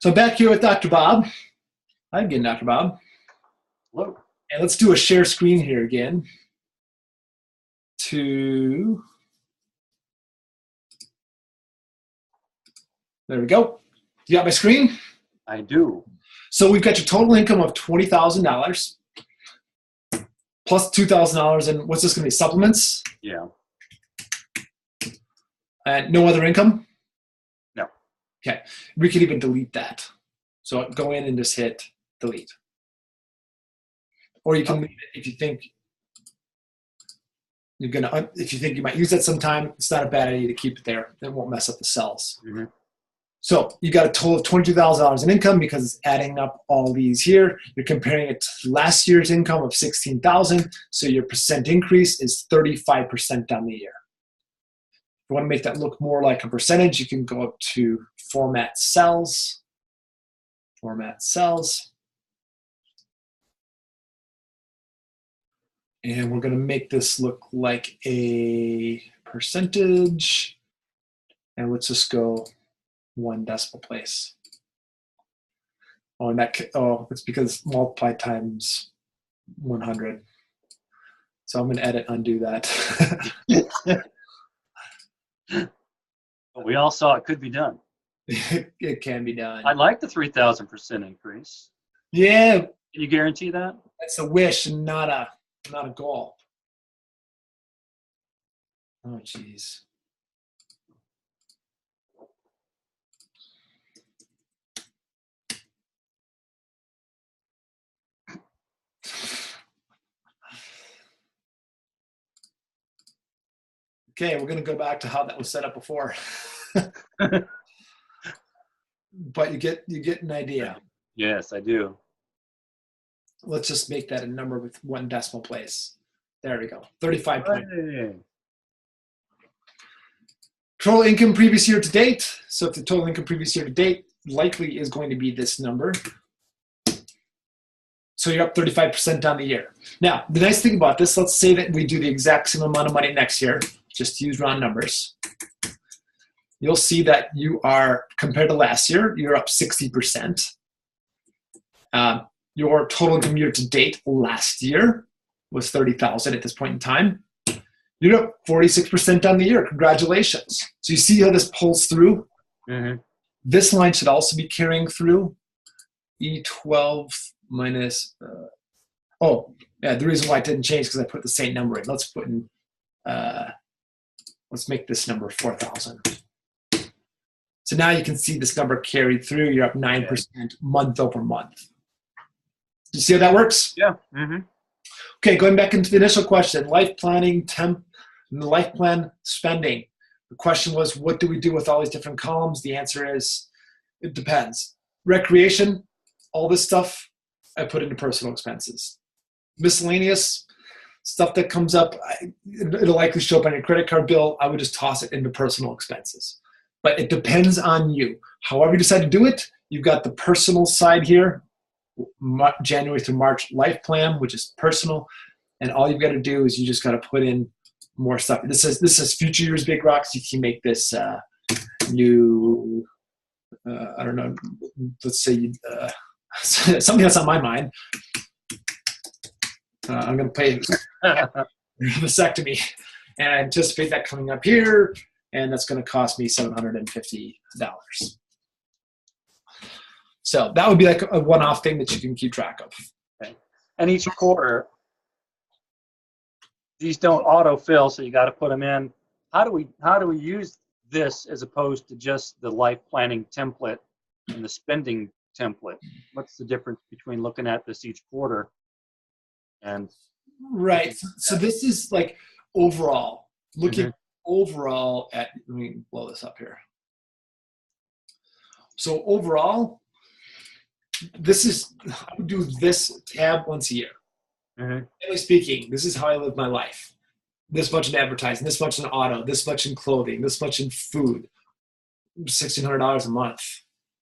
So back here with Dr. Bob. Hi again, Dr. Bob. Hello. And let's do a share screen here again. There we go. You got my screen? I do. So we've got your total income of $20,000 plus $2,000 in, what's this going to be, supplements? Yeah. And no other income? No. Okay. We could even delete that. So go in and just hit delete. Or you can leave it if you think if you think you might use that sometime. It's not a bad idea to keep it there. It won't mess up the cells. Mm-hmm. So you got a total of $22,000 in income because it's adding up all these here. You're comparing it to last year's income of $16,000. So your percent increase is 35% on the year. If you want to make that look more like a percentage, you can go up to Format Cells. Format Cells. And we're going to make this look like a percentage. And let's just go 1 decimal place. Oh, and it's because multiplied times 100. So I'm going to edit, undo that. We all saw it could be done. It can be done. I like the 3,000% increase. Yeah. Can you guarantee that? That's a wish and not a goal. Oh, geez. Okay, we're going to go back to how that was set up before. But you get an idea. Yes, I do. Let's just make that a number with 1 decimal place. There we go. 35 points. Hey. Total income previous year to date. So if the total income previous year to date likely is going to be this number. So you're up 35% on the year. Now, the nice thing about this, let's say that we do the exact same amount of money next year. Just use round numbers. You'll see that you are, compared to last year, you're up 60%. Your total income year to date last year was $30,000 at this point in time. You're up 46% on the year. Congratulations. So you see how this pulls through? Mm-hmm. This line should also be carrying through. E12 minus, the reason why it didn't change is because I put the same number in. Let's put in, let's make this number 4,000. So now you can see this number carried through. You're up 9% month over month. Do you see how that works? Yeah. Mm-hmm. Okay, going back into the initial question, life planning, and the life plan spending. The question was, what do we do with all these different columns? The answer is, it depends. Recreation, all this stuff, I put into personal expenses. Miscellaneous stuff that comes up, it'll likely show up on your credit card bill. I would just toss it into personal expenses. But it depends on you. However you decide to do it, you've got the personal side here, January through March life plan, which is personal. And all you've got to do is you just got to put in more stuff. This is future years big rocks. You can make this new, I don't know, let's say something that's on my mind. I'm going to pay vasectomy and I anticipate that coming up here. And that's going to cost me $750. So that would be like a one-off thing that you can keep track of. Okay. And each quarter, these don't autofill, so you got to put them in. How do we use this as opposed to just the life planning template and the spending template? What's the difference between looking at this each quarter and? Right. So this is like overall, looking overall at, let me blow this up here. So overall, I would do this tab once a year. Generally speaking, this is how I live my life. This much in advertising, this much in auto, this much in clothing, this much in food. $1,600 a month.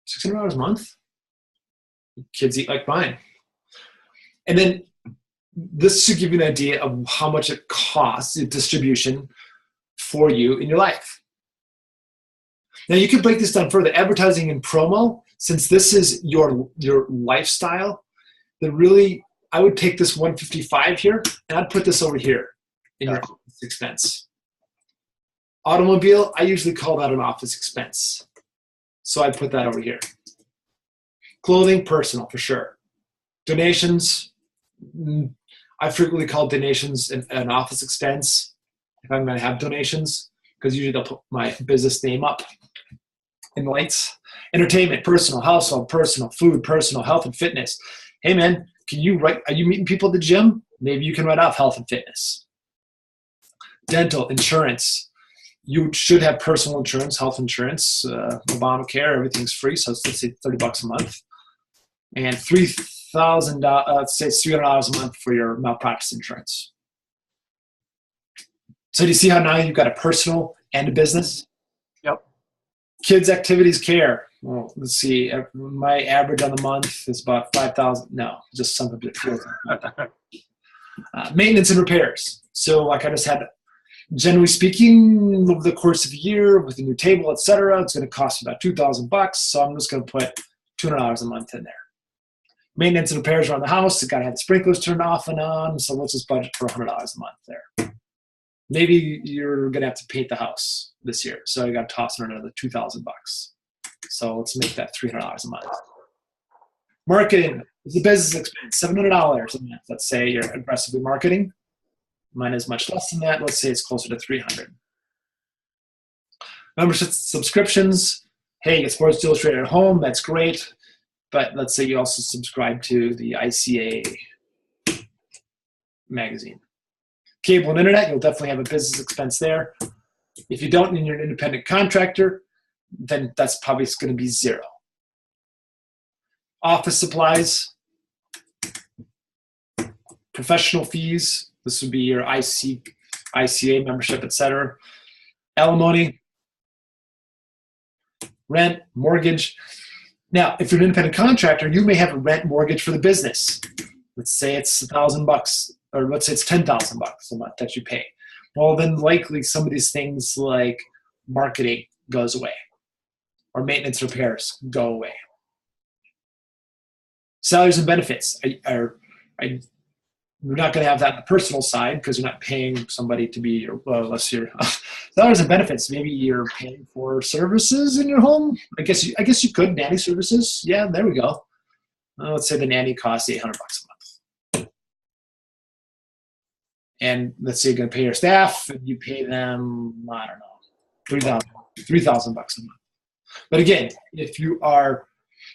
$600 a month? Kids eat like mine. And then this should give you an idea of how much it costs, the distribution for you in your life. Now you can break this down further. Advertising and promo, since this is your lifestyle, then really I would take this 155 here and I'd put this over here in your office expense. Automobile, I usually call that an office expense. So I'd put that over here. Clothing, personal for sure. Donations, I frequently call donations an office expense if I'm going to have donations, because usually they'll put my business name up in lights. Entertainment, personal. Household, personal. Food, personal. Health and fitness. Hey man, are you meeting people at the gym? Maybe you can write off health and fitness. Dental, insurance. You should have personal insurance, health insurance, Obamacare, everything's free, so let's say $30 a month. And $3,000, say it's $300 a month for your malpractice insurance. So do you see how now you've got a personal and a business? Yep. Kids, activities, care. Well, let's see. My average on the month is about $5,000. No, just something that feels like maintenance and repairs. So like I just had, generally speaking, over the course of a year with a new table, etc., it's going to cost about $2,000. So I'm just going to put $200 a month in there. Maintenance and repairs around the house. You got to have the sprinklers turned off and on. So let's just budget for $100 a month there. Maybe you're going to have to paint the house this year. So you got to toss in another $2,000. So let's make that $300 a month. Marketing is a business expense, $700 a month. Let's say you're aggressively marketing. Mine is much less than that. Let's say it's closer to $300. Membership subscriptions. Hey, you get Sports Illustrated at home. That's great. But let's say you also subscribe to the ICA magazine. Cable and internet, you'll definitely have a business expense there. If you don't and you're an independent contractor, then that's probably going to be $0. Office supplies, professional fees. This would be your ICA membership, etc. Alimony, rent, mortgage. Now, if you're an independent contractor, you may have a rent mortgage for the business. Let's say it's $1,000, or let's say it's $10,000 a month that you pay. Well, then likely some of these things like marketing goes away, or maintenance repairs go away. Salaries and benefits are you're not going to have that on the personal side because you're not paying somebody to be your, well, unless you're salaries and benefits. Maybe you're paying for services in your home. I guess you could, nanny services. Yeah, there we go. Let's say the nanny costs $800 a month. And let's say you're going to pay your staff and you pay them, I don't know, $3,000 a month. But again, if you are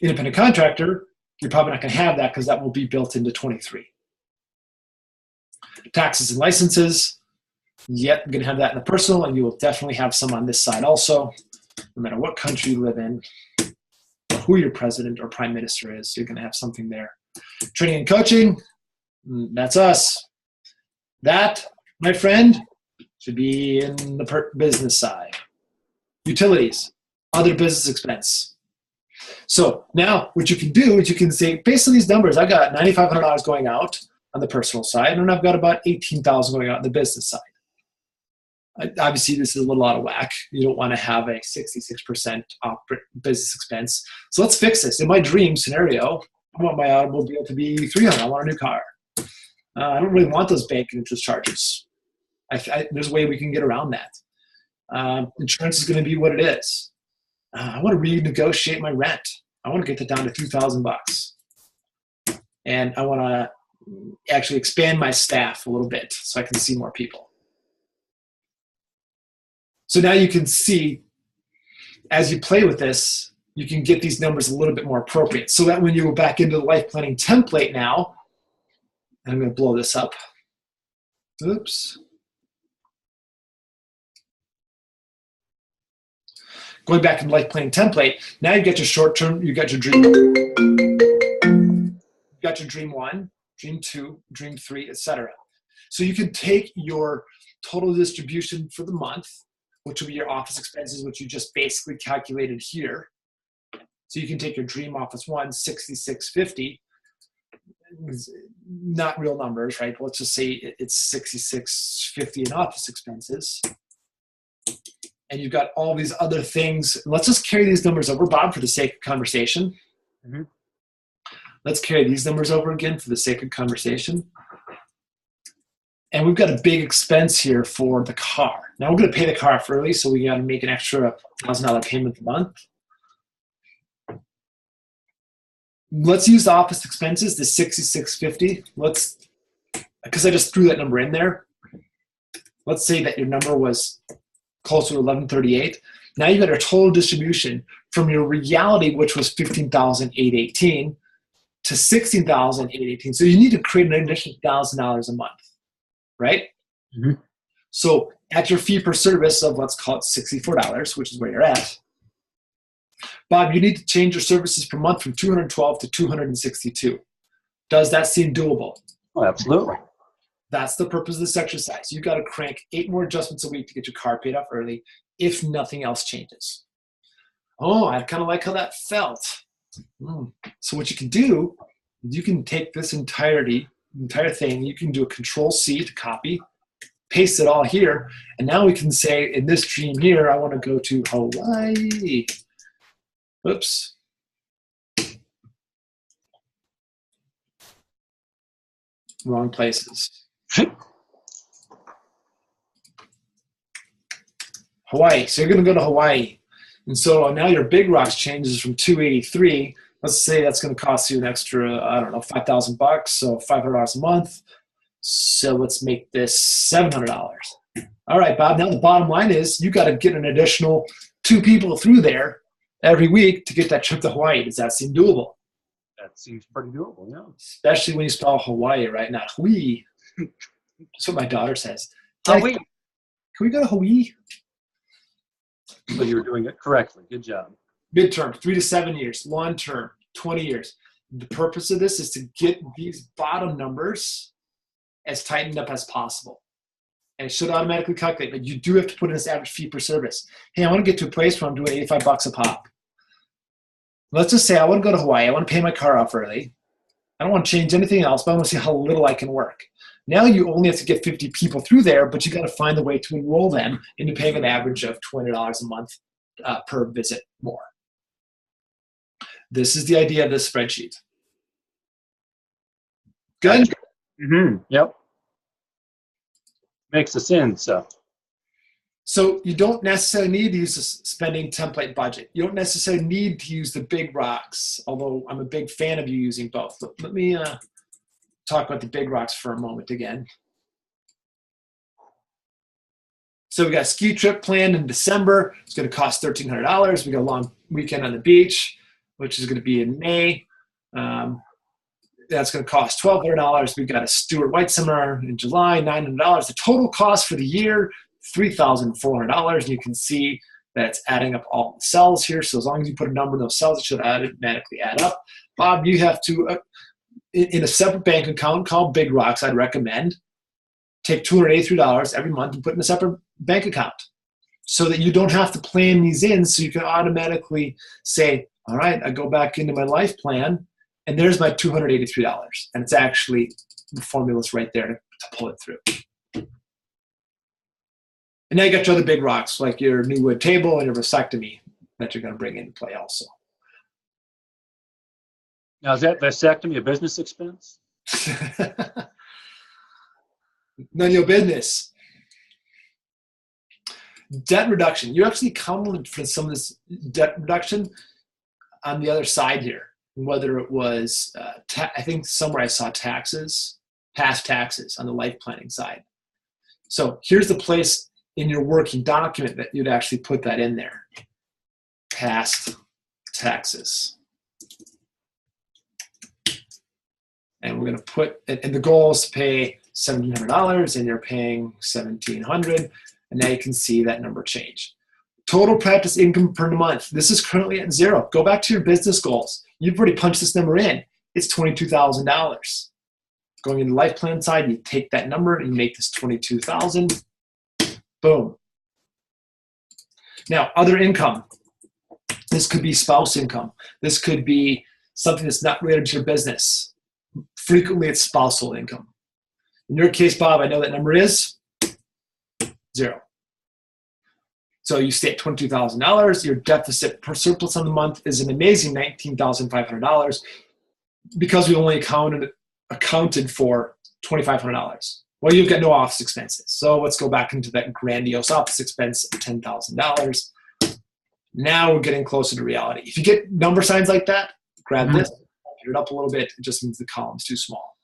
independent contractor, you're probably not going to have that because that will be built into 23. Taxes and licenses, yep, you're going to have that in the personal, and you will definitely have some on this side also. No matter what country you live in, or who your president or prime minister is, you're going to have something there. Training and coaching, that's us. That, my friend, should be in the business side. Utilities, other business expense. So now what you can do is you can say, based on these numbers, I got $9,500 going out on the personal side, and I've got about $18,000 going out on the business side. Obviously, this is a little out of whack. You don't want to have a 66% business expense. So let's fix this. In my dream scenario, I want my automobile to be $300. I want a new car. I don't really want those bank interest charges. There's a way we can get around that. Insurance is going to be what it is. I want to renegotiate my rent. I want to get that down to $2,000. And I want to actually expand my staff a little bit so I can see more people. So now you can see, as you play with this, you can get these numbers a little bit more appropriate. So that when you go back into the life planning template now, I'm going to blow this up. Oops. Going back in life planning template, now you get your short term, you got your dream. You got your dream 1, dream 2, dream 3, etc. So you can take your total distribution for the month, which will be your office expenses, which you just basically calculated here. So you can take your dream office 1, $66.50. Not real numbers, right? Let's just say it's $66.50 in office expenses. and you've got all these other things. Let's just carry these numbers over, Bob, for the sake of conversation. Mm-hmm. Let's carry these numbers over again for the sake of conversation. And we've got a big expense here for the car. Now we're going to pay the car off early, so we got to make an extra $1,000 payment a month. Let's use the office expenses, the $6,650. Because I just threw that number in there. Let's say that your number was closer to $1,138. Now you got your total distribution from your reality, which was $15,818 to $16,818. So you need to create an additional $1,000 a month, right? Mm-hmm. So at your fee per service of, let's call it $64, which is where you're at, Bob, you need to change your services per month from 212 to 262. Does that seem doable? Oh, absolutely. That's the purpose of this exercise. You got to crank 8 more adjustments a week to get your car paid off early if nothing else changes. Oh, I kind of like how that felt. So what you can do, you can take this entire thing, you can do a Control-C to copy, paste it all here, and now we can say in this dream here, I want to go to Hawaii. Oops. Wrong places. Hawaii. So you're going to go to Hawaii. And so now your big rocks changes from 283. Let's say that's going to cost you an extra, I don't know, $5,000, so $500 a month. So let's make this $700. All right, Bob. Now the bottom line is you got to get an additional 2 people through there every week to get that trip to Hawaii. Does that seem doable? That seems pretty doable, yeah. Especially when you spell Hawaii, right? Not Hawaii. That's what my daughter says. Hawaii. Can we go to Hawaii? So you were doing it correctly. Good job. Midterm, 3 to 7 years. Long term, 20 years. The purpose of this is to get these bottom numbers as tightened up as possible. And it should automatically calculate, but you do have to put in this average fee per service. Hey, I want to get to a place where I'm doing $85 a pop. Let's just say I want to go to Hawaii. I want to pay my car off early. I don't want to change anything else, but I want to see how little I can work. Now you only have to get 50 people through there, but you got to find a way to enroll them into paying an average of $20 a month per visit more. This is the idea of this spreadsheet. Good? Mm-hmm. Yep. Makes us in, so. So you don't necessarily need to use a spending template budget. You don't necessarily need to use the big rocks, although I'm a big fan of you using both. Let me talk about the big rocks for a moment again. So we got a ski trip planned in December. It's going to cost $1,300. We got a long weekend on the beach, which is going to be in May. That's going to cost $1,200. We've got a Stuart White seminar in July, $900. The total cost for the year, $3,400. And you can see that it's adding up all the cells here. So as long as you put a number in those cells, it should automatically add up. Bob, you have to, in a separate bank account called Big Rocks, I'd recommend, take $283 every month and put in a separate bank account so that you don't have to plan these in, so you can automatically say, all right, I go back into my life plan, and there's my $283. And it's actually, the formula's right there to pull it through. And now you got your other big rocks, like your new wood table and your vasectomy that you're going to bring into play also. Now, is that vasectomy a business expense? None of your business. Debt reduction. You actually counted for some of this debt reduction on the other side here, whether it was, I think somewhere I saw taxes, past taxes on the life planning side. So here's the place in your working document that you'd actually put that in there. Past taxes. And we're going to put, and the goal is to pay $1,700, and you're paying $1,700, and now you can see that number change. Total practice income per month. This is currently at 0. Go back to your business goals. You've already punched this number in. It's $22,000. Going into the life plan side, you take that number and you make this $22,000. Boom. Now, other income. This could be spouse income. This could be something that's not related to your business. Frequently, it's spousal income. In your case, Bob, I know that number is 0. So you stay at $22,000. Your deficit per surplus on the month is an amazing $19,500 because we only accounted for $2,500. Well, you've got no office expenses. So let's go back into that grandiose office expense of $10,000. Now we're getting closer to reality. If you get number signs like that, grab this, put it up a little bit. It just means the column's too small.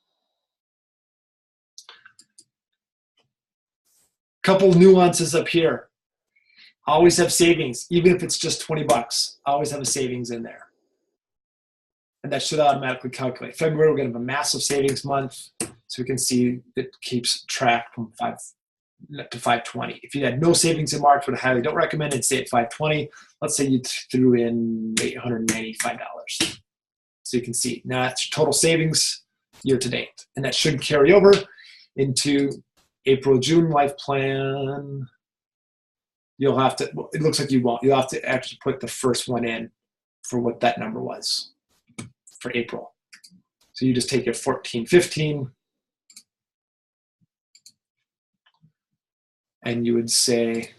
Couple nuances up here. Always have savings, even if it's just 20 bucks. Always have a savings in there. And that should automatically calculate. February, we're going to have a massive savings month. So we can see it keeps track from 5 to 520. If you had no savings in March, what I highly don't recommend it, stay at 520. Let's say you threw in $895. So you can see now that's your total savings year to date. And that should carry over into April, June life plan. You'll have to, it looks like you won't. You'll have to actually put the first one in for what that number was for April. So you just take your 1415 and you would say,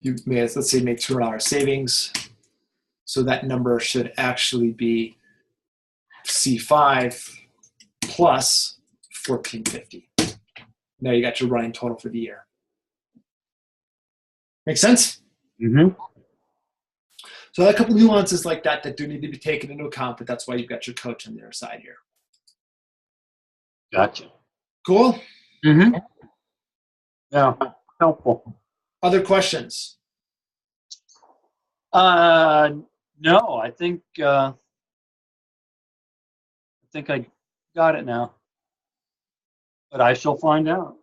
you may, let's say, make $200 savings. So that number should actually be C5 plus 1450. Now you got your running total for the year. Make sense? Mm-hmm. So a couple nuances like that that do need to be taken into account, but that's why you've got your coach on the other side here. Gotcha. Cool? Mm-hmm. Yeah, helpful. Other questions? No, I think I got it now, but I shall find out.